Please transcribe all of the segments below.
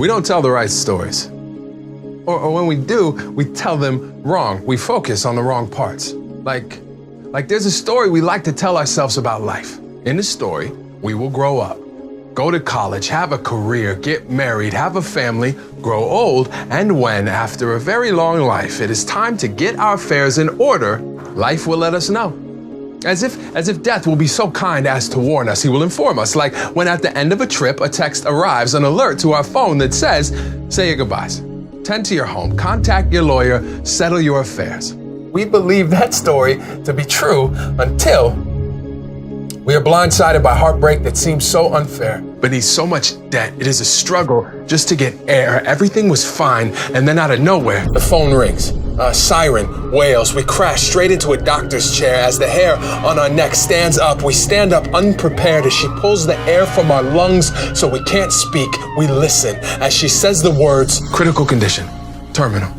we don't tell the right stories. Or when we do, we tell them wrong. We focus on the wrong parts. Like there's a story we like to tell ourselves about life. In the story, we will grow up, go to college, have a career, get married, have a family, grow old, and when, after a very long life, it is time to get our affairs in order, life will let us know. As if death will be so kind as to warn us, he will inform us, like when at the end of a trip, a text arrives, an alert to our phone that says, say your goodbyes, tend to your home, contact your lawyer, settle your affairs. We believe that story to be true until we are blindsided by heartbreak that seems so unfair. Beneath so much debt, it is a struggle just to get air. Everything was fine, and then out of nowhere, the phone rings. A siren wails. We crash straight into a doctor's chair. As the hair on our neck stands up, we stand up unprepared as she pulls the air from our lungs so we can't speak. We listen as she says the words, critical condition, terminal,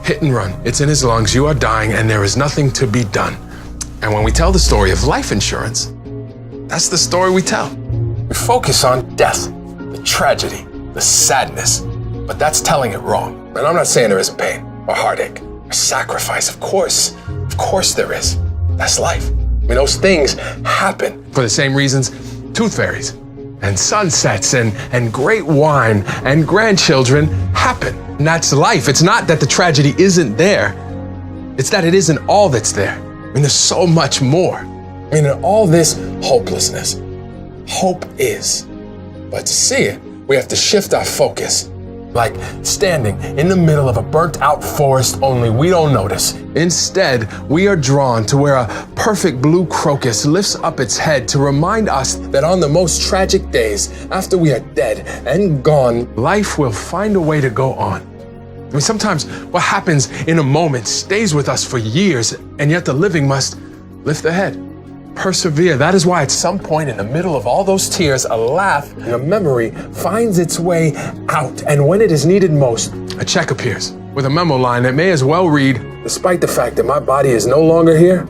hit and run. It's in his lungs. You are dying, and there is nothing to be done. And when we tell the story of life insurance, that's the story we tell. We focus on death, the tragedy, the sadness, but that's telling it wrong. And I'm not saying there isn't pain or heartache or sacrifice. Of course there is. That's life. I mean, those things happen for the same reasons tooth fairies and sunsets and great wine and grandchildren happen. And that's life. It's not that the tragedy isn't there. It's that it isn't all that's there. I mean, there's so much more. I mean, in all this hopelessness, hope is. But to see it, we have to shift our focus. Like standing in the middle of a burnt out forest, only we don't notice. Instead, we are drawn to where a perfect blue crocus lifts up its head to remind us that on the most tragic days, after we are dead and gone, life will find a way to go on. I mean, sometimes what happens in a moment stays with us for years, and yet the living must lift their head. Persevere. That is why at some point in the middle of all those tears, a laugh and a memory finds its way out. And when it is needed most, a check appears with a memo line that may as well read, despite the fact that my body is no longer here,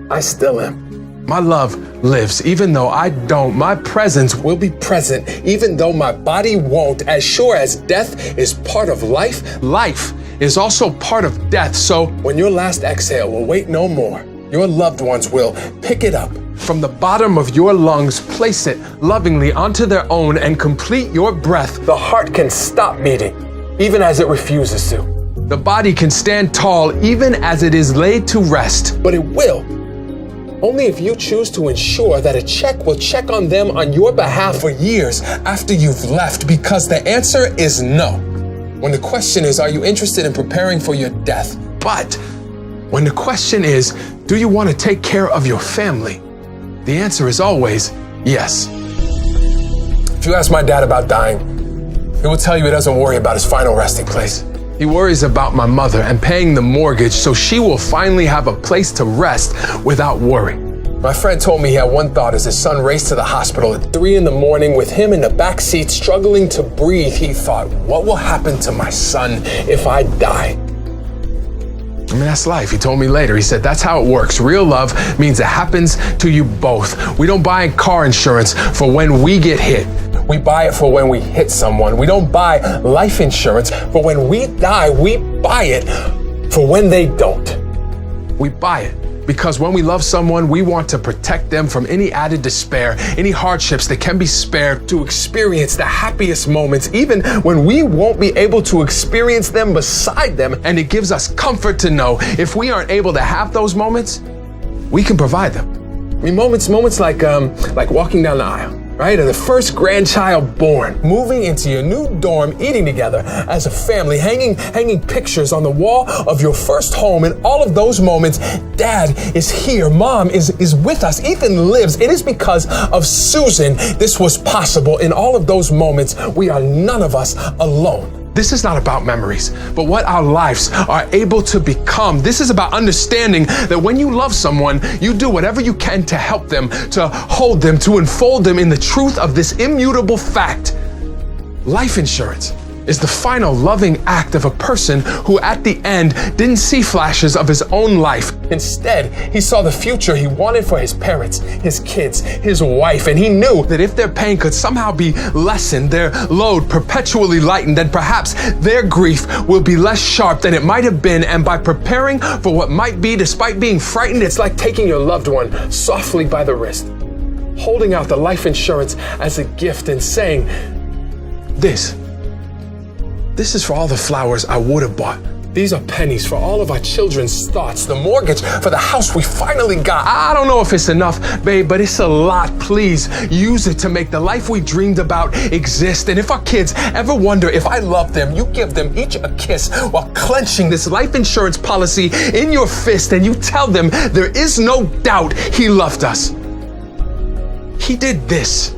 I still am. My love lives. Even though I don't, my presence will be present. Even though my body won't. As sure as death is part of life, life is also part of death. So when your last exhale will wait no more, your loved ones will pick it up from the bottom of your lungs, place it lovingly onto their own, and complete your breath. The heart can stop beating, even as it refuses to. The body can stand tall, even as it is laid to rest. But it will, only if you choose to ensure that a check will check on them on your behalf for years after you've left, because the answer is no. When the question is, are you interested in preparing for your death? But when the question is, do you want to take care of your family? The answer is always yes. If you ask my dad about dying, he will tell you he doesn't worry about his final resting place. He worries about my mother and paying the mortgage so she will finally have a place to rest without worry. My friend told me he had one thought as his son raced to the hospital at 3 a.m. with him in the back seat struggling to breathe. He thought, what will happen to my son if I die? I mean, that's life. He told me later. He said, that's how it works. Real love means it happens to you both. We don't buy car insurance for when we get hit. We buy it for when we hit someone. We don't buy life insurance for when we die. We buy it for when they don't. We buy it because when we love someone, we want to protect them from any added despair, any hardships that can be spared, to experience the happiest moments, even when we won't be able to experience them beside them. And it gives us comfort to know if we aren't able to have those moments, we can provide them. I mean, moments like walking down the aisle, right? Or the first grandchild born, moving into your new dorm, eating together as a family, hanging pictures on the wall of your first home. In all of those moments, Dad is here, Mom is with us, Ethan lives. It is because of Susan this was possible. In all of those moments, we are none of us alone. This is not about memories, but what our lives are able to become. This is about understanding that when you love someone, you do whatever you can to help them, to hold them, to enfold them in the truth of this immutable fact. Life insurance is the final loving act of a person who at the end didn't see flashes of his own life. Instead, he saw the future he wanted for his parents, his kids, his wife, and he knew that if their pain could somehow be lessened, their load perpetually lightened, then perhaps their grief will be less sharp than it might have been. And by preparing for what might be, despite being frightened, it's like taking your loved one softly by the wrist, holding out the life insurance as a gift and saying, This is for all the flowers I would have bought. These are pennies for all of our children's thoughts, the mortgage for the house we finally got. I don't know if it's enough, babe, but it's a lot. Please use it to make the life we dreamed about exist. And if our kids ever wonder if I love them, you give them each a kiss while clenching this life insurance policy in your fist, and you tell them there is no doubt he loved us. He did this